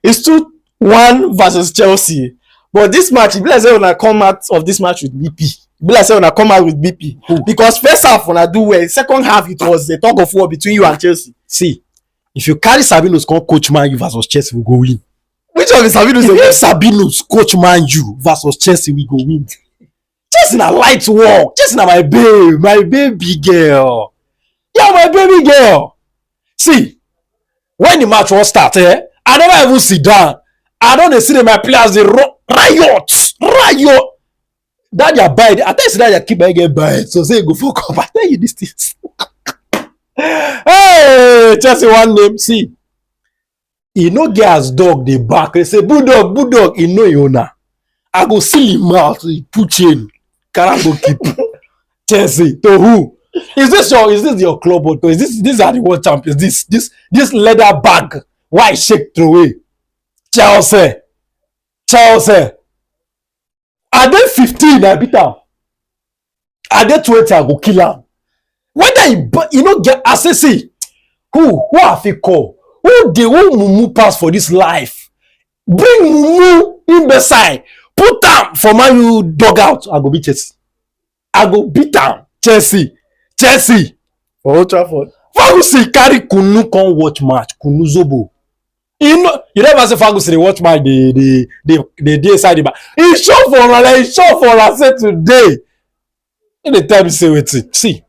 It's 2-1 versus Chelsea. But this match, if let's say when I come out of this match with BP, let's say when I come out with BP, because first half when I do well, second half it was a tug of war between you and Chelsea. See, if you carry Sabino's coach Man U versus Chelsea, we go win. Which one is Sabino's? If Sabino's coach Man U versus Chelsea, we go win. Chelsea na light work. Chelsea na my baby girl. Yeah, my baby girl. See, when the match was start, I never even sit down. I don't see my players they riot. That you buy it. I tell you that you keep buying buy it. So say go fuck up. I tell you these things. Hey, Chelsea one name. See, he no get as dog they back. They say bulldog. He know you owner. I go see him out. He put chain. Can't go keep. Chelsea to who? Is this your club or these are the world champions? This leather bag. Why shake throw away? Chelsea. Are they 15? I beat them. Are they 20? I go kill them. Whether you know get assessee, who have you call? Who Mumu pass for this life? Bring Mumu in beside. Put them for Man U dog out. I go beat Chelsea. I go beat them. Chelsea. For Old Trafford. Fagusi carry Kunu come watch match. Kunu Zobo. You never say Fagusi they watch match. They inside the back. He show for us say today. In the time you say wait. See,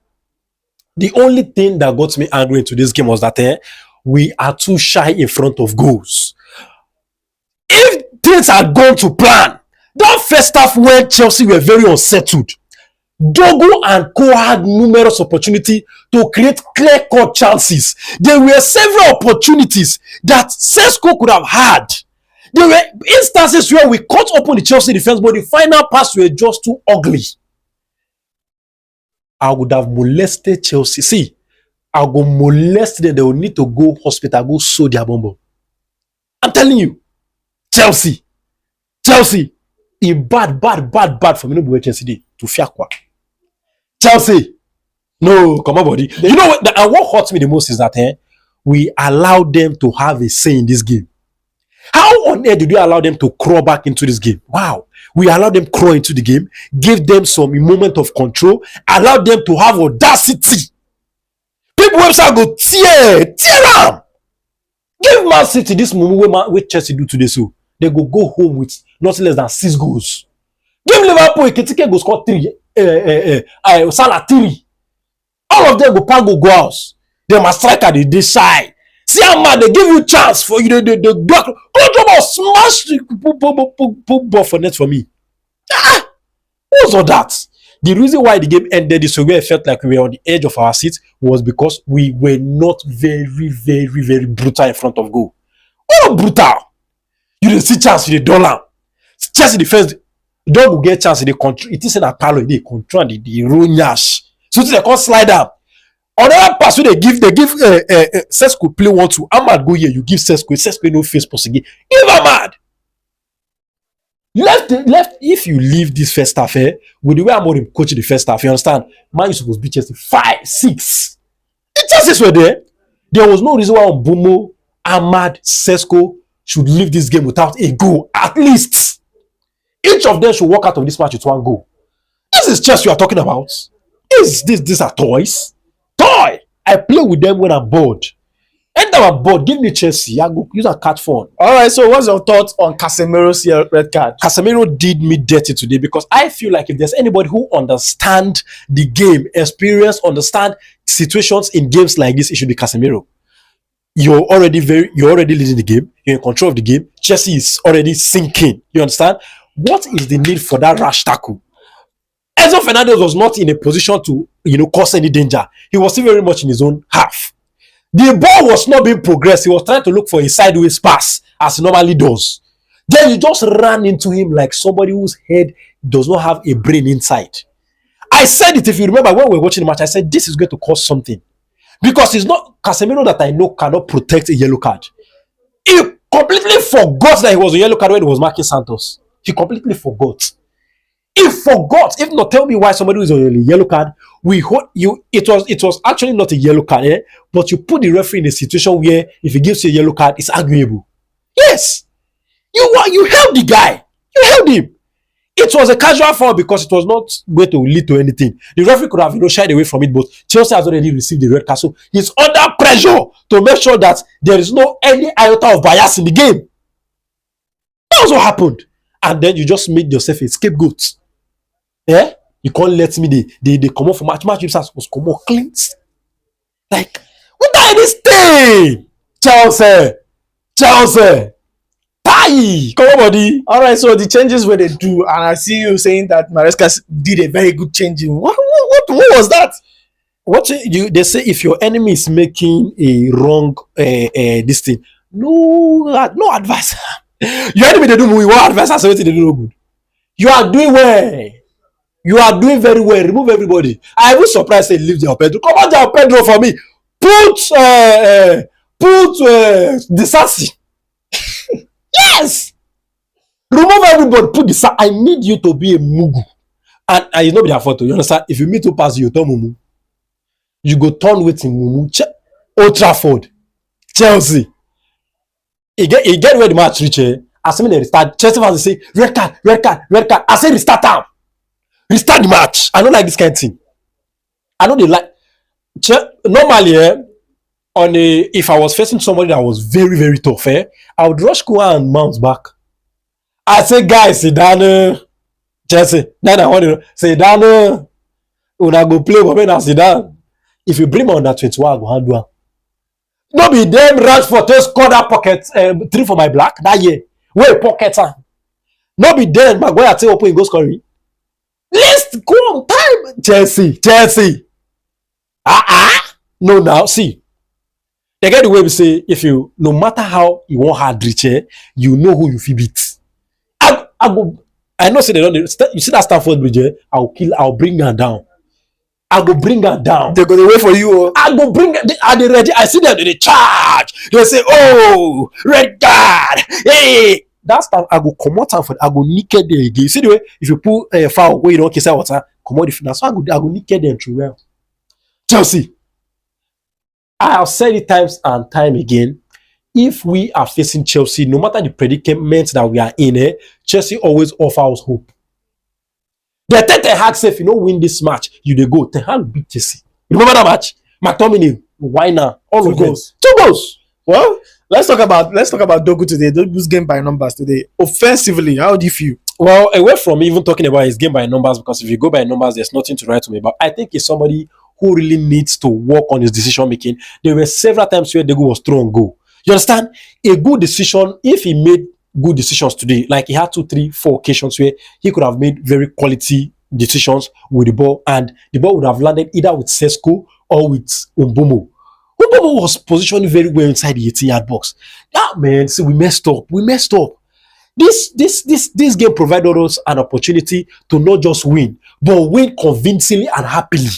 the only thing that got me angry into this game was that we are too shy in front of goals. If things are going to plan, that first half when Chelsea were very unsettled, Dogo and Co had numerous opportunities to create clear-cut chances. There were several opportunities that Sesko could have had. There were instances where we cut open the Chelsea defense, but the final pass were just too ugly. I would have molested Chelsea. See, I go molest them. They will need to go hospital, go sew their bumbo. I'm telling you, Chelsea, a bad for me. No Chelsea day to Fiakwa. Chelsea, no, come on, buddy. You know what? And what hurts me the most is that we allowed them to have a say in this game. How on earth did we allow them to crawl back into this game? Wow. We allowed them crawl into the game, gave them some moment of control, allowed them to have audacity. People website go tear them. Give Man City this moment where Chelsea do today, so they go home with nothing less than 6 goals. Give Liverpool Ekitike go score 3. Salah 3. All of them go house. They must strike at the side. See how mad they give you chance for you. The block. Go smash the ball for net for me. What's all that? The reason why the game ended this way, it felt like we were on the edge of our seat, was because we were not very brutal in front of goal. Oh, brutal! You didn't see chance in the dollar. Chelsea defense. Dog will get chance in the control. It is in a palo. They control the Ronyash. So they can't slide up. Another pass they give Sesko play 1-2. Ahmad go here. You give Sesko no face pass again. Give Ahmad. Left. If you leave this first half with the way Amorim coaching the first half, you understand? Man, you supposed to be Chelsea 5-6. The chances were there. There was no reason why Mbumo, Ahmad, Sesko should leave this game without a goal at least. Each of them should walk out of this match with 1 goal. This is Chelsea you are talking about. These are toys. Toy! I play with them when I'm bored. Enter I'm bored. Give me Chelsea. I go use a card phone. Alright, so what's your thoughts on Casemiro's red card? Casemiro did me dirty today because I feel like if there's anybody who understands the game, understand situations in games like this, it should be Casemiro. You're already leading the game. You're in control of the game. Chelsea is already sinking. You understand? What is the need for that rash tackle? Enzo Fernandez was not in a position to, cause any danger. He was still very much in his own half. The ball was not being progressed. He was trying to look for a sideways pass, as he normally does. Then you just ran into him like somebody whose head does not have a brain inside. I said it, if you remember, when we were watching the match, I said, this is going to cause something. Because it's not Casemiro that I know cannot protect a yellow card. He completely forgot that he was a yellow card when he was marking Santos. He completely forgot. He forgot. If not, tell me why somebody who is on a yellow card, it was actually not a yellow card, but you put the referee in a situation where if he gives you a yellow card, it's arguable. Yes. You held the guy. You held him. It was a casual foul because it was not going to lead to anything. The referee could have shied away from it, but Chelsea has already received the red card. So he's under pressure to make sure that there is no any iota of bias in the game. That was what happened. And then you just made yourself a scapegoat. Yeah? You can't let me they come off for match. Match was come off clean. Like, what that is thing? Chelsea. Come on, buddy. All right, so the changes where they do, and I see you saying that Maresca did a very good changing. What was that? They say if your enemy is making a wrong this thing, no advice. Your enemy they do we want advice and say they do no good. You are doing well. You are doing very well. Remove everybody. I was surprised they leave the Pedro. Come on, the Pedro for me. Put the Sassy. Yes. Remove everybody. Put the Sassy. I need you to be a mugu. And it's not be their photo. You understand? If you meet to pass you turn mumu. You go turn with mumu. Old Trafford. Chelsea. He get where the match reach. As soon as they restart, Chelsea fans say red card. I say restart time. Restart the match. I don't like this kind of thing. I know they like. Normally, if I was facing somebody that was very, very tough, I would rush Kua and Mount back. I say, guys, sit down. Chelsea. Then I want to say down. When I go play, but when I sit down, if you bring me on that 21, I go handle her. No be them rush for to score that pocket 3 for my black that year. Where pocket her? No be them. Maguire say open go scoring. Let's go on time. Chelsea. No, now see. They get the way we say if you no matter how you want hard reach, you know who you feel beat. I know say they don't. You see that Stamford Bridge? I'll bring her down. I go bring her down. They're gonna wait for you. I go bring her. Are they ready? I see them. They charge. They say, "Oh, red card!" Hey, that's time I go come out and I go naked there again. See the way if you pull a foul where you don't kiss water, come out the final. So I go naked them through well. Chelsea. I have said it times and time again. If we are facing Chelsea, no matter the predicament that we are in, Chelsea always offers hope. The Ten Hag say if you don't win this match, you dey go. Ten Hag beat Chelsea. You remember that match? McTominay, Weiner, all of those. 2 goals. Well, let's talk about Dogu today. Dogu's game by numbers today. Offensively, how do you feel? Well, away from even talking about his game by numbers, because if you go by numbers, there's nothing to write to me about. I think he's somebody who really needs to work on his decision making. There were several times where Dogu was thrown goal. You understand? A good decision, if he made good decisions today, like he had 2, 3, 4 occasions where he could have made very quality decisions with the ball, and the ball would have landed either with Sesko or with Umbomo. Umbomo was positioned very well inside the 18-yard box. Ah, man, see, we messed up. This game provided us an opportunity to not just win, but win convincingly and happily.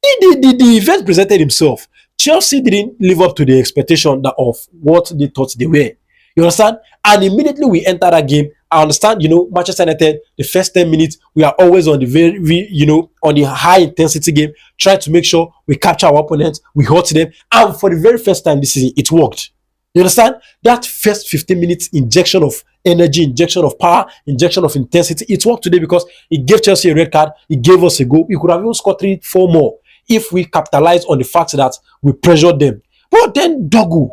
The event presented himself. Chelsea didn't live up to the expectation of what they thought they were. You understand? And immediately we enter that game. I understand, Manchester United, the first 10 minutes, we are always on the on the high intensity game, trying to make sure we capture our opponents, we hurt them. And for the very first time this season, it worked. You understand? That first 15 minutes injection of energy, injection of power, injection of intensity, it worked today because it gave Chelsea a red card, it gave us a goal. We could have even scored 3, 4 more if we capitalize on the fact that we pressured them. But then Dogu,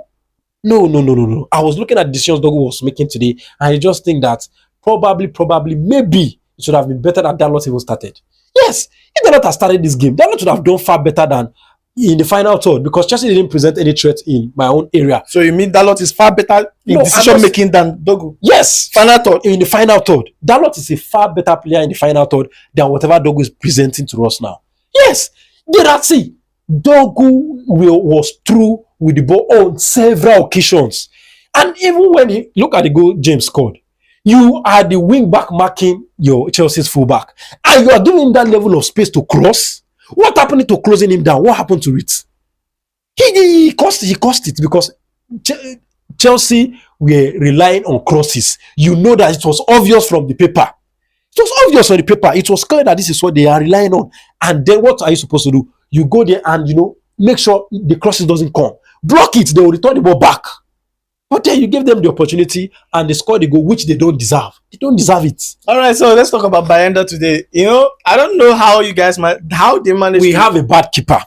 no. I was looking at the decisions Dogu was making today, and I just think that probably, maybe it should have been better that Dalot even started. Yes, if Dalot had started this game, Dalot would have done far better than in the final third, because Chelsea didn't present any threat in my own area. So you mean Dalot is far better in decision making than Dogu? Yes, final third. In the final third, Dalot is a far better player in the final third than whatever Dogu is presenting to us now. Yes, see, Dogu was through with the ball on several occasions. And even when he look at the goal James scored, you are the wing back marking your Chelsea's fullback, and you are giving that level of space to cross. What happened to closing him down? What happened to it? He cost it because Chelsea were relying on crosses. You know that it was obvious from the paper. It was obvious on the paper. It was clear that this is what they are relying on. And then what are you supposed to do? You go there and make sure the crosses doesn't come. Block it. They will return the ball back. But then you give them the opportunity and they score the goal, which they don't deserve. They don't deserve it. All right, so let's talk about Bayanda today. You know, I don't know how you guys how they manage. We have a bad keeper.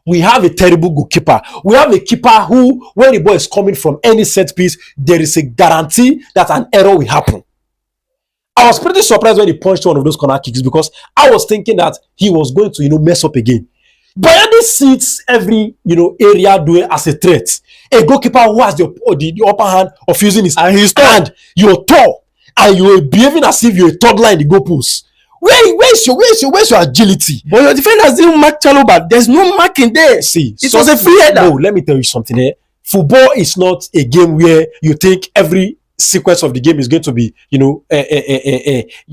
We have a terrible goalkeeper. We have a keeper who, when the ball is coming from any set piece, there is a guarantee that an error will happen. I was pretty surprised when he punched one of those corner kicks because I was thinking that he was going to, mess up again. Bayanda sits every, area doing as a threat. A goalkeeper who has the upper hand of using his hand. You're tall and you're behaving as if you're a toddler in the goalpost. Where's your agility? But your defenders didn't mark Chaluba. There's no marking there. See, it was a free header. No, let me tell you something here. Football is not a game where you think every sequence of the game is going to be,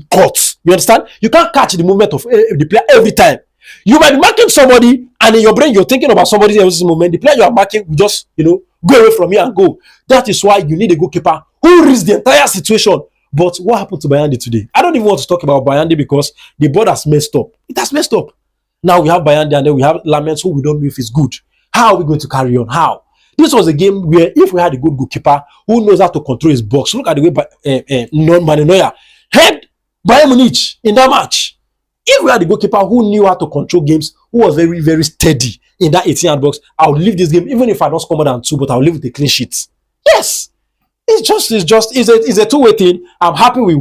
caught. You understand? You can't catch the movement of the player every time. You might be marking somebody, and in your brain you're thinking about somebody else's movement. The player you are marking will just, go away from you and go. That is why you need a goalkeeper who reads the entire situation. But what happened to Bayanda today? I don't even want to talk about Bayanda because the board has messed up. It has messed up. Now we have Bayanda and then we have Laments who we don't know if it's good. How are we going to carry on? How? This was a game where if we had a good goalkeeper who knows how to control his box, look at the way Manenoya had Bayern Munich in that match. If we had a goalkeeper who knew how to control games, who was very, very steady in that 18-yard box, I would leave this game, even if I don't score more than 2, but I'll leave with a clean sheet. Yes. It's a two-way thing. I'm happy we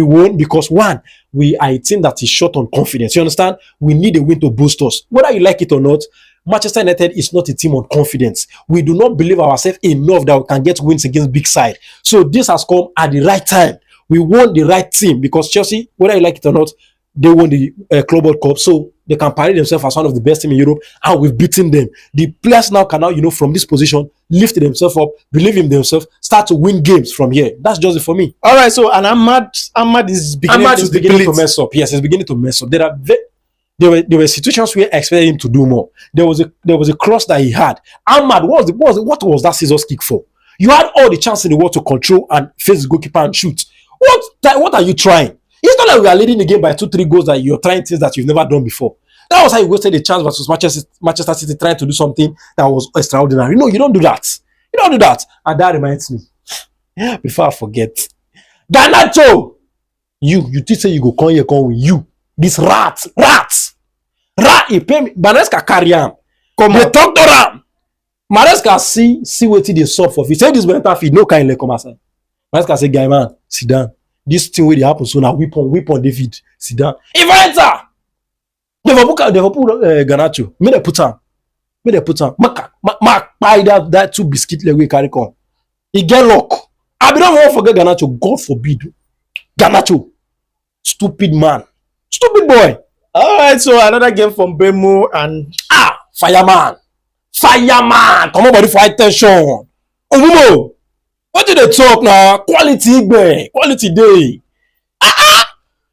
won because one, we are a team that is short on confidence. You understand? We need a win to boost us. Whether you like it or not, Manchester United is not a team on confidence. We do not believe ourselves enough that we can get wins against big side. So this has come at the right time. We won the right team because Chelsea, whether you like it or not, they won the Club World Cup, so they can parade themselves as one of the best teams in Europe, and we've beaten them. The players now can now, from this position, lift themselves up, believe in themselves, start to win games from here. That's just it for me. All right, so and Ahmad is beginning to mess up. Yes, he's beginning to mess up. There were situations where I expected him to do more. There was a cross that he had. Ahmad, what was that scissors kick for? You had all the chance in the world to control and face the goalkeeper and shoot. What are you trying? It's not like we are leading the game by 2-3 goals that you're trying things that you've never done before. That was how you wasted the chance versus Manchester City trying to do something that was extraordinary. No, you don't do that. You don't do that. And that reminds me, before I forget, Garnacho, you did say you go come here, come with you. This rat, he pay me. Maresca carry him. Come on, talk to him. Maresca see what they solve for. If he say this better feed, no kind of come outside. Maresca say, guy man, sit down. This thing where they happen so now whip on David. Sit down. If I enter, they put Garnacho. May they put him. Mark buy that 2 biscuit leg we carry come. He get luck. I don't want to forget Garnacho. God forbid. Garnacho. Stupid man. Stupid boy. All right, so another game from Bemo and Fireman. Come on, body for attention. Omumo. What did they talk now? Quality day.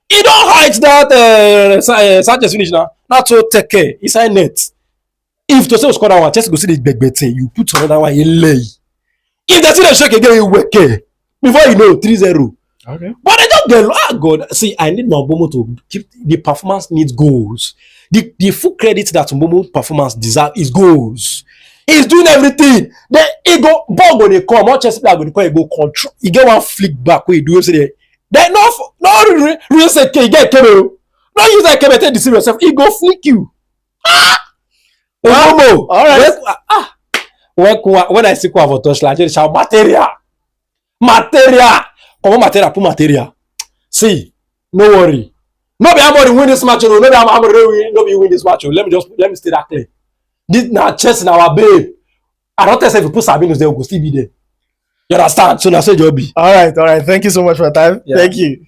He don't hide that Sanchez finish now. Not to take care. Inside net. If to say score that one, just go see the big thing. You put another one, you lay. If they see the shake again, you wake. Before you know, 3-0. Okay. But they don't get God. See, I need Mbomo to keep the performance needs goals. The full credit that Mbomo performance deserves is goals. He's doing everything. Then he go ball when they come. Manchester player go he go control. He get one flick back where he do say then no real say he get Kebe. No use that Kebe to deceive yourself. He go flick you. Wow. All right. When I see Kwavo touch like this, shout material. Come on, material. See, no worry. No be Amorim win this match. No be Amorim win this match. Let me stay that clear. This now chest in our babe. I don't tell if you put Sabinus there, we will still be there. You understand? So now say Joby. All right. Thank you so much for your time. Yeah. Thank you.